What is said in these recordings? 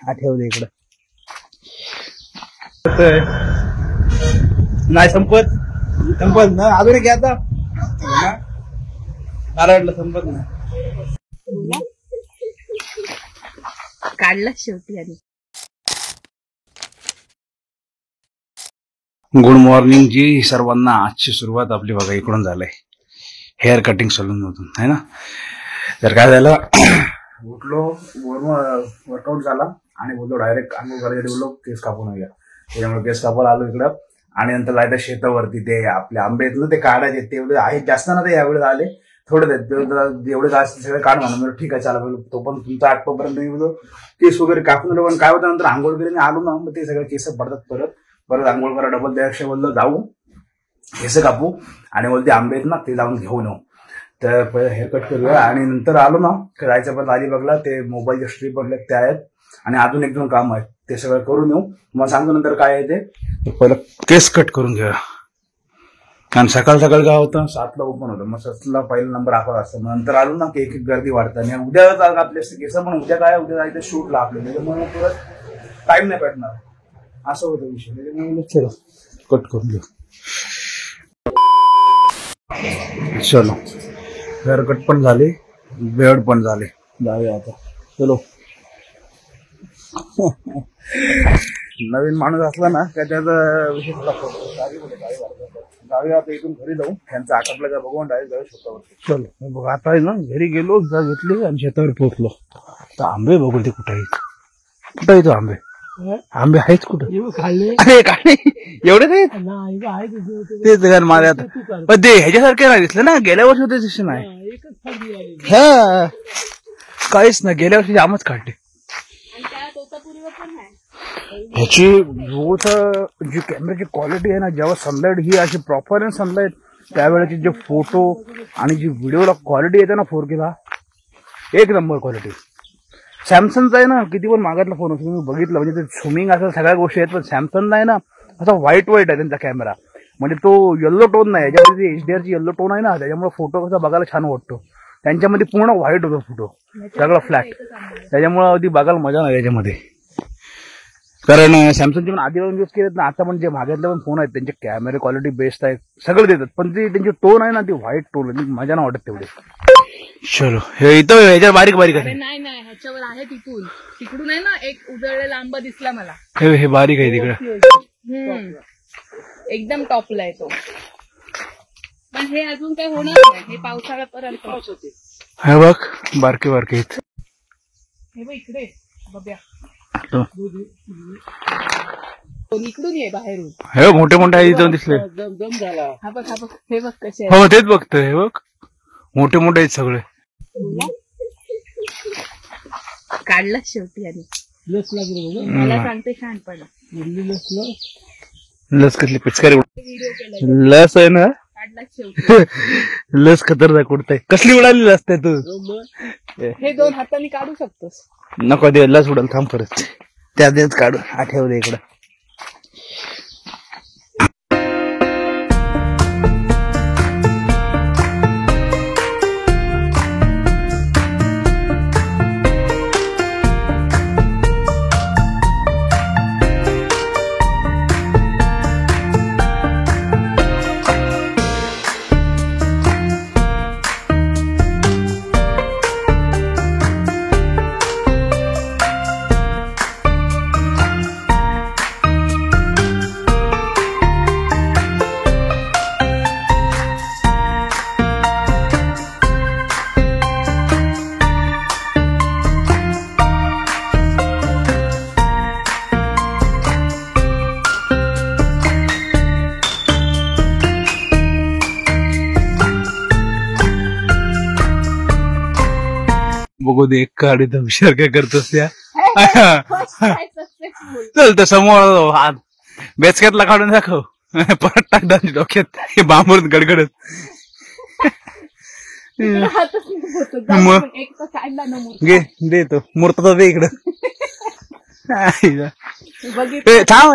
आठवलं इकडं नाही संपत ना अजून एक आता नारळला संपत नाही काढला शेवटी आणि गुड मॉर्निंग जी सर्वांना. आजची सुरुवात आपली बघा इकडून झालंय हेअर कटिंग सलून मधून है ना. तर काय झालं उठलो वर्कआउट झाला आणि बोललो डायरेक्ट आंघोळ करायला बोललो केस कापून घ्या. त्याच्यामुळे केस कापायला आलो इकडं आणि नंतर जायचं शेतावरती ते आपले आंबे आहेत ना ते काढायचे. तेवढे आहेत जास्त ना ते यावेळेस आले थोडे जेवढे जास्त सगळे काढ म्हणून म्हणजे ठीक आहे चाला तो पण तुमचा आठपर्यंत केस वगैरे कापून पण काय होतं नंतर आंघोळ वगैरे आलो ना मग ते सगळे केस पडतात परत आंघोळ करा डबल त्यापेक्षा बोललं जाऊ केस कापू आणि बोलते आंबे आहेत ना ते जाऊन घेऊन येऊ. तर पहिले हेअर कट करूया आणि नंतर आलो ना जायचं परत अलिबागला ते मोबाईलचे स्ट्रीप बनले ते आहेत आणि अजून एक दोन काम आहेत ते सगळं करून येऊ. मग सांगतो नंतर काय आहे ते पहिलं केस कट करून घेऊया. आणि सकाळ काय होतं 7ला ओपन होतं मग 7ला पहिला नंबर आपण असतं. मग नंतर आलो ना की एक गर्दी वाढतं आणि उद्या आपले केस पण उद्या काय उद्या जायचं शूटला आपल्याला त्याच्यामुळे परत टाइम नाही भेटणार असं होतं विषय. त्याच्यामुळे कट करून घेऊ. चलो हेअर कट पण झाले बेड पण झाले जाऊया आता चलो. नवीन माणूस असला ना का त्याचा विशेष जाऊया आता इथून घरी जाऊ त्यांचं आटपलं का बघून डायरेक्ट जाऊ शेतावरती. चलो बघ आता आहे ना घरी गेलो घेतले आणि शेतावर पोहोचलो. तर आंबे बघू ते कुठं कुठं येतो आंबे आहेच कुठं खाल्ले अरे काय एवढे तेच माझ्या आता पण ते ह्याच्यासारखे नाही दिसलं ना गेल्या वर्षी होते दिसले नाही हा काहीच ना गेल्या वर्षी जामच काढले. ह्याची रोज जी कॅमेराची क्वालिटी आहे ना जेव्हा सनलाईट ही अशी प्रॉपर आहे सनलाईट त्यावेळेचे जे फोटो आणि जी व्हिडिओला क्वालिटी येते ना 4K ला एक नंबर क्वालिटी. सॅमसंगचा आहे ना किती पण मागातला फोन असतो तुम्ही बघितलं म्हणजे ते झुमिंग असं सगळ्या गोष्टी आहेत पण सॅमसंगला आहे ना असा व्हाईट आहे त्यांचा कॅमेरा म्हणजे तो येल्लो टोन नाही याच्यामध्ये HDRची येल्लो टोन आहे ना त्याच्यामुळे फोटो कसा बघायला छान वाटतो. त्यांच्यामध्ये पूर्ण व्हाईट होतो फोटो सगळं फ्लॅट त्याच्यामुळे अगदी बघायला मजा नाही त्याच्यामध्ये. कारण सॅमसंगचे पण आधी यूज केलेत ना आता पण जे मागातले पण फोन आहेत त्यांचे कॅमेरे क्वालिटी बेस्ट आहे सगळं देतात पण ती त्यांची टोन आहे ना ती व्हाईट टोन मजा नाही वाटत तेवढे. चलो हे इथं ह्याच्यावर बारीक बारीक आहे नाही ह्याच्यावर आहे तिकडून आहे ना एक उजळलेला आंबा दिसला मला हे बारीक आहे तिकडे एकदम टॉपला आहे तो पण हे अजून काही होणार नाही हे पावसाळ्यापर्यंत होते. हे बघ बारके बारके हे बघ इकडे बघ्या इकडून ये बाहेरून हे मोठे मोठे इथं दिसले दम झाला. हा बघ हे बघ कसे हो तेच बघतोय हे बघ मोठे मोठे आहेत सगळे. काढला शेवटी आणि लस लागली मला सांगते शहाणपणा लस कसली पिचकारी लस आहे ना काढला शेवटी लस खतरनाक उडताय कसली उडालेली असते तू हे 2 हातांनी काढू शकतोस नको दे लस उडाल थांब परत त्या देत काढू आठवलं इकडं. बघू दे एक काढी तर विचार काय करतोस त्या चल तर समोर हात बेचक्यातला काढून दाखव परत टाक डोक्यात हे बांबून गडगडत घे दे तो मूर्त दे इकडं थांब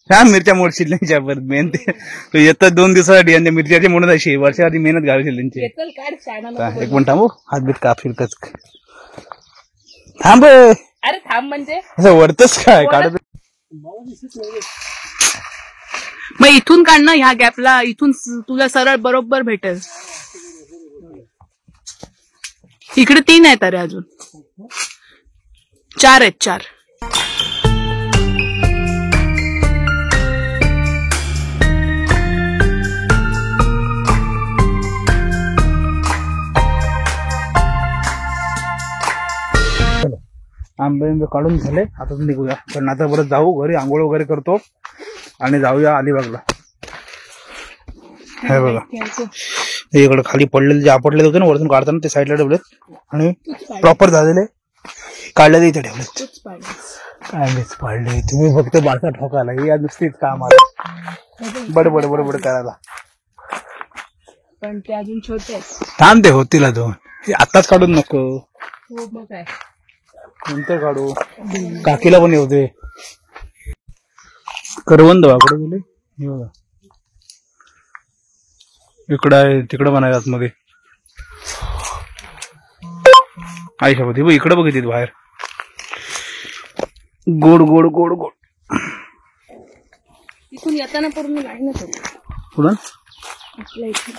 हा मिरच्या मोडशील त्यांच्या परत मेन ते येतात 2 दिवसासाठी आणि मिरच्याची म्हणून अशी वर्षाआधी मेहनत घालशील त्यांची. एक मिनिट थांबू हात बीत कापशील कच थांब अरे थांब म्हणजे असं वरतच काय काढत. मग इथून काढ ना, ह्या गॅपला इथून तुला सरळ बरोबर भेटेल. इकडे 3 आहेत अरे, अजून 4 आहेत, 4. आंबे काढून झाले, आता निघूया. पण आता परत जाऊ घरी, आंघोळ वगैरे करतो आणि जाऊया अलिबागला. हे बघा, इकडे खाली पडलेले जे आपटले होते ना वरतून काढताना, ते साईडला ठेवलेत आणि प्रॉपर झालेले काढलेले इथे ठेवलेत. काय मीच पाडले, तुम्ही फक्त बासा ठोकायला, या नुसतीच काम आलं बडबड बडबड करायला. पण ते अजून छोटे आहेत. थांब, ते होतील अजून, ते आताच काढून नको. हो मग काय, नंतर काढू. काकीला पण येऊ दे. करवंद वाकडे गेले, हे बघा इकडं आहे, तिकडं पण आहे आतमध्ये. आई शपथ, हे बघ इकडं बघितली बाहेर. गोड गोड गोड गोड. इथून येताना पूर्ण लाईनच होती. पुढं आपल्या इथे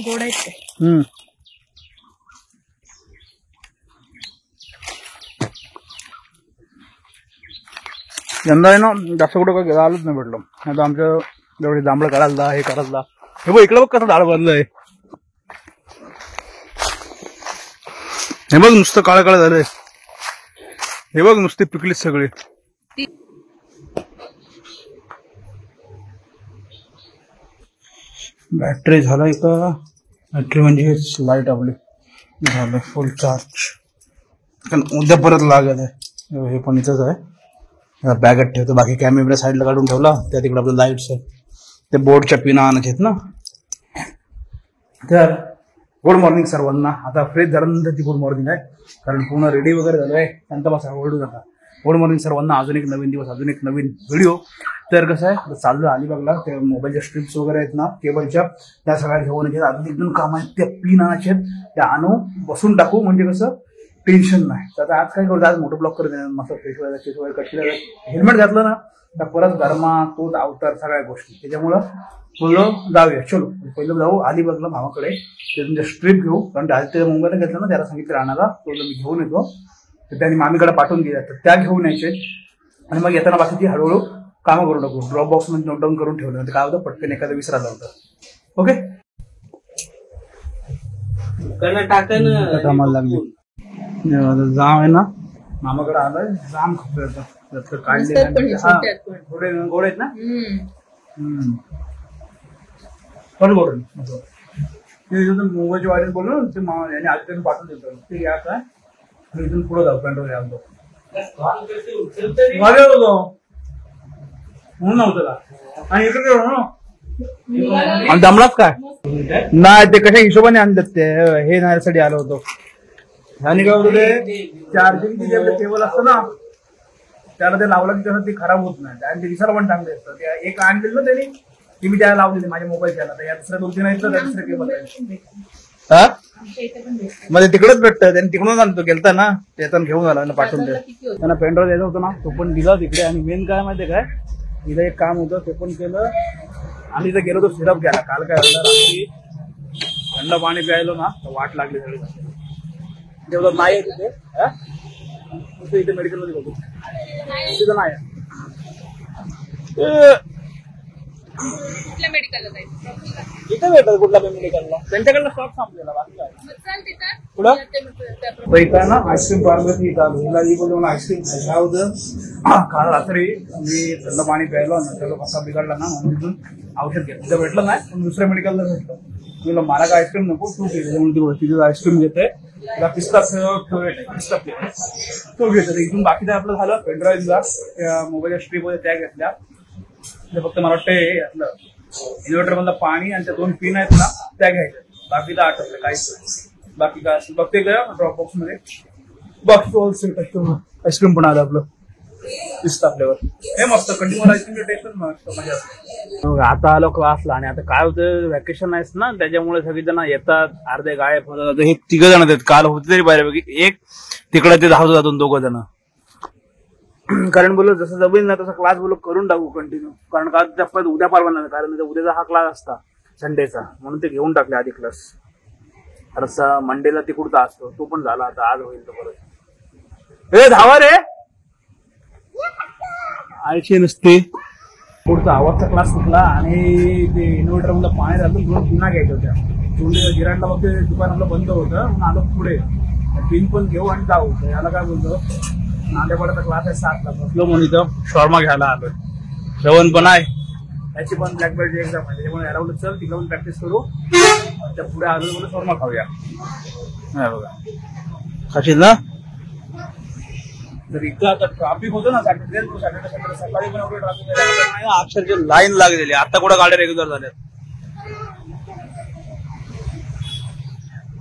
गोड आहेत ते. यंदा आहे ना जास्त कुठं काय आलंच नाही भेटलं. आता आमच्या जेवढे जांभळं काढायला, हे करायला. हे बघ इकडं बघ कसं डाळ बांधलंय. हे बघ नुसतं काळं काळं झालंय. हे बघ नुसते पिकलेत सगळे. बॅटरी झालाय का? बॅटरी म्हणजे लाईट आपली झालं फुल चार्ज. पण उद्या परत लागत आहे. हे पण इथंच आहे, बॅगेत ठेवतो. बाकी कॅमेरा साईडला काढून ठेवला, त्या तिकडे आपलं लाईट्स आहे, ते बोर्डच्या पिना आणायचे आहेत ना. तर गुड मॉर्निंग सर्वांना. आता फ्रेश झाल्यानंतर ती गुड मॉर्निंग आहे, कारण पूर्ण रेडी वगैरे झालं आहे. शांत बसा, ओरडू नका. गुड मॉर्निंग सर्वांना. अजून एक नवीन दिवस, अजून एक नवीन व्हिडिओ. तर कसं आहे, चाललं अलिबागला. ते मोबाईलच्या स्ट्रिप्स वगैरे आहेत ना केबलच्या, त्या सगळ्या घेऊन येतात. अजून एकदम काम आहेत, त्या पिन आणायचे आहेत, त्या आणू बसून टाकू, म्हणजे कसं टेन्शन नाही. तर आज काय करतो, आज मोठं ब्लॉक करत मस्त फेस वगैरे कट केलं. हेल्मेट घातलं ना तर परत गरमा तोच अवतार सगळ्या गोष्टी. त्याच्यामुळं बोललो जाऊया, चलो पहिलं जाऊ अलिबागला मामाकडे. ते तुमच्या स्ट्रीप घेऊ, कारण आज ते मुंबईला घेतलं ना, त्याला सांगितलं राहणारा, तो मी घेऊन येतो. तर त्यांनी मामीकडे पाठवून दिल्या, तर त्या घेऊन यायचे. आणि मग येताना बाकी ती हळूहळू कामं करून टाकू. ड्रॉप बॉक्स मध्ये नोट डाऊन करून ठेवलं, तर काय होतं पटकन एखादं विसरायला होतं. ओके, कामाला लागली. जाम आहे ना मामाकडे आलाय, जाम खपलं काढले. थोडे गोड आहेत ना, पण गोड. मुंबईची वारीत बोललो ते याने आधी पाठवून देतो, ते या काय इथून पुढे जाऊ. पेंट्रोल आणतो म्हणून नव्हतं. आणि इकडे दमलाच काय नाही, ते कशा हिशोबाने आणतात ते, हे नाण्यासाठी आलो होतो. आणि काय होतं, ते चार्जिंग जे केबल असतं ना, त्याला ते लावलं की कसं ते खराब होत नाही, आणि ते दिसायला पण चांगले असतं. ते एक आणलेलं ना त्यांनी, ती मी त्याला लावलेली माझ्या मोबाईलच्या. तर या दुसऱ्या 2-3 आहेत ना, त्या दुसऱ्या केबल हा मध्ये तिकडेच भेटतं. त्यांनी तिकडूनच आणतो, गेलता ना त्यातून घेऊन आला पाठवून द्या. त्यांना पेनड्राईव्ह द्यायचा होता ना, तो पण दिला तिकडे. आणि मेन काय माहितीये काय, इथं एक काम होतं, ते पण केलं. आणि इथं गेलो तो सिरप घ्यायला. काल काय झालं, रात्री थंड पाणी प्यायलो ना, तर वाट लागली सगळी. तेवढं नाही तिथे, इथे मेडिकल मध्ये बघू, तिथं नाही. कुठल्या मेडिकलला जायचं? इथे भेटत कुठला मेडिकलला, त्यांच्याकडनं स्टॉक संपलेला. बाकी काय पुढं ना आईस्क्रीम पार्लर बोलून आईस्क्रीम खायला होतं. काल रात्री मी थंड पाणी प्यायलो, नंतर कसा बिघडला ना, म्हणून तिथून औषध घेतलं. तिथं भेटलं नाही, पण दुसऱ्या मेडिकलला भेटलं. तुला मला काय आईस्क्रीम नको, तू घे. म्हणून तिथं आईस्क्रीम घेते, त्याला पिस्ता फेवरेट आहे, पिस्ता फ्लेवर तो घेतो. इथून बाकी आपलं झालं. पेनड्राईव्हला मोबाईलच्या स्ट्रीप होत्या त्या घेतल्या. फक्त मला वाटतं आपलं इन्व्हर्टर मधलं पाणी आणि त्या 2 पिन आहेत ना, त्या घ्यायच्या. बाकीला आठवलं काहीच. बाकी काय असेल बघते का ड्रॉप बॉक्स मध्ये. बॉक्स आईस्क्रीम पण आलं आपलं पिस्ता फ्लेवर. हे मस्त कंटिन्यू आईस्क्रीम टेस्ट मस्त मजा असते. आता आलो क्लासला, आणि आता काय होतं, व्हॅकेशन आहेस ना, त्याच्यामुळे सगळेजण येतात, अर्धे गायब होतात. हे 3 जण आहेत. काल होते तरी बऱ्यापैकी, एक तिकडे ते धावत जातो 2 जण. कारण बोललो जसं जमेल ना तसा क्लास बोललो करून टाकू कंटिन्यू, कारण का त्या उद्या परवा कारण उद्याचा हा क्लास असता संडेचा, म्हणून ते घेऊन टाकले आधी क्लास. तर मंडेला तिकडचा असतो, तो पण झाला आता, आज होईल तो परत. ए धावा रे, आळशी नसते. पुढचा आवाजचा क्लास सुटला आणि ते इन्व्हर्टर मध्ये पाणी झालं, दोन पुन्हा घ्यायच्या होत्या. गिराडला बघते दुकान आपलं बंद होतं, म्हणून आलो पुढे पिन पण घेऊ आणि जाऊ. याला काय बोलतो, नांदेवाड्याचा क्लास आहे 7ला, बसलो म्हणून इथं शॉर्मा घ्यायला आलोय. श्रवण पण आहे, त्याची पण ब्लॅक बेल्टची एक्झाम आहे, त्याच्यामुळे याला बोलत चल तिला पण प्रॅक्टिस करू, त्या पुढे आलो म्हणून शॉर्मा खाऊया. बघा खाशील ना. तर इथं आता ट्रॅफिक होतं ना सॅटर्डे सकाळी पण एवढं ट्रॅफिक नाही, अक्षरशः लाईन लागलेली. आता कुठं गाड्या रेग्युलर झाल्या.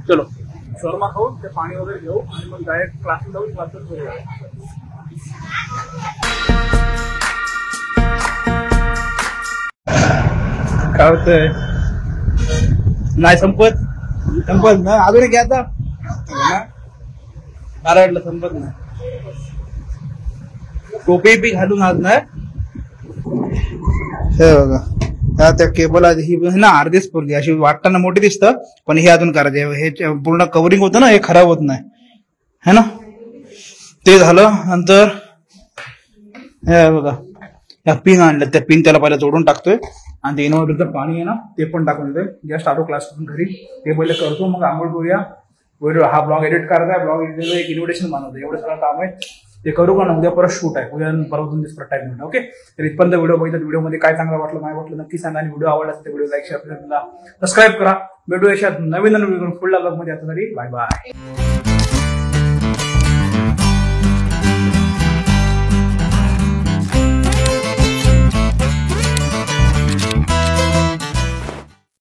चलो शॉर्मा खाऊ, ते पाणी वगैरे घेऊ आणि मग डायरेक्ट क्लासला जाऊ. क्लासच करूया. काय होतंय, नाही संपत ना अजून एक घ्यायचा नारायणला, संपत नाही. टोपी बी घालून आज नाही. हे बघा त्या केबल ही ना अर्धीच पुरली, अशी वाटताना मोठी दिसतं, पण हे अजून करायचे. हे पूर्ण कव्हरिंग होतं ना, हे खराब होत नाही है ना. ते झालं नंतर हे बघा या पिन आणल्या, त्या पिन त्याला पहिला जोडून टाकतोय आणि ते इन्व्हर्टरचं पाणी आहे ना ते पण टाकून देतोय. जस्ट आलो क्लासपासून घरी, ते पहिले करतो, मग आंघोळ करूया. व्हिडिओ हा ब्लॉग एडिट करायचा, ब्लॉग एडिट एक इन्व्हिटेशन बनवतो, एवढं सगळं काम आहे ते करू. का ना उद्या परत शूट आहे, उद्या परत 2 दिवस परत टाइम मिळणार. ओके, तर इथपर्यंत व्हिडिओ बघितला, व्हिडिओमध्ये काय चांगलं वाटलं नाही वाटलं नक्की सांगा, आणि व्हिडिओ आवडला असेल तर व्हिडिओ लाईक शेअर सबस्क्राईब करा. भेटू याच्यात नवीन पुढल्या ब्लॉग मध्ये. आता तरी बाय बाय.